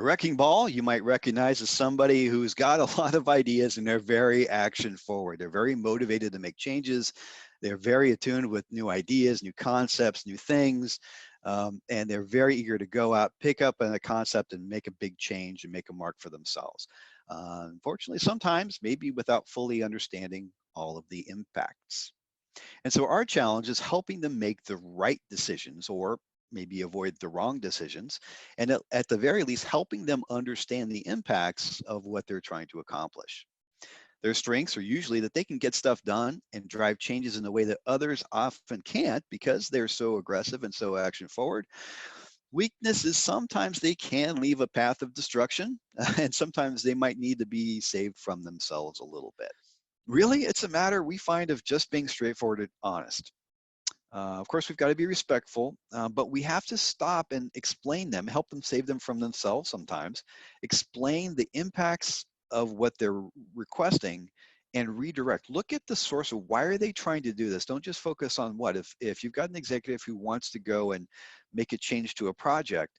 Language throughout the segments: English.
wrecking ball, you might recognize as somebody who's got a lot of ideas and they're very action forward. They're very motivated to make changes. They're very attuned with new ideas, new concepts, new things. And they're very eager to go out, pick up on a concept and make a big change and make a mark for themselves. Unfortunately, sometimes maybe without fully understanding all of the impacts. And so our challenge is helping them make the right decisions or maybe avoid the wrong decisions. And at the very least, helping them understand the impacts of what they're trying to accomplish. Their strengths are usually that they can get stuff done and drive changes in a way that others often can't because they're so aggressive and so action forward. Weakness is sometimes they can leave a path of destruction, and sometimes they might need to be saved from themselves a little bit. Really, it's a matter we find of just being straightforward and honest. Of course, we've got to be respectful, but we have to stop and explain them, help them save them from themselves sometimes, explain the impacts of what they're requesting and redirect. Look at the source of why are they trying to do this? Don't just focus on what. If you've got an executive who wants to go and make a change to a project,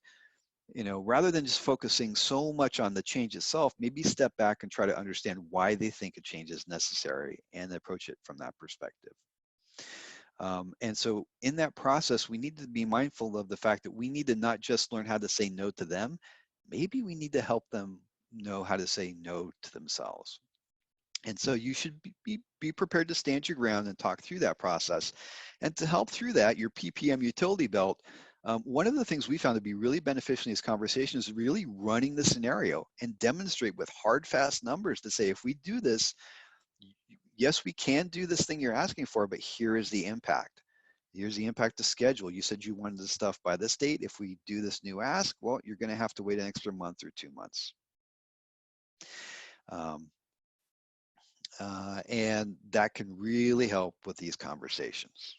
rather than just focusing so much on the change itself, maybe step back and try to understand why they think a change is necessary and approach it from that perspective. And so in that process, we need to be mindful of the fact that we need to not just learn how to say no to them, maybe we need to help them know how to say no to themselves. And so you should be prepared to stand your ground and talk through that process. And to help through that, your PPM utility belt, one of the things we found to be really beneficial in these conversations is really running the scenario and demonstrate with hard, fast numbers to say, if we do this, yes, we can do this thing you're asking for, but here is the impact. Here's the impact to schedule. You said you wanted this stuff by this date. If we do this new ask, well, you're going to have to wait an extra month or 2 months. And that can really help with these conversations.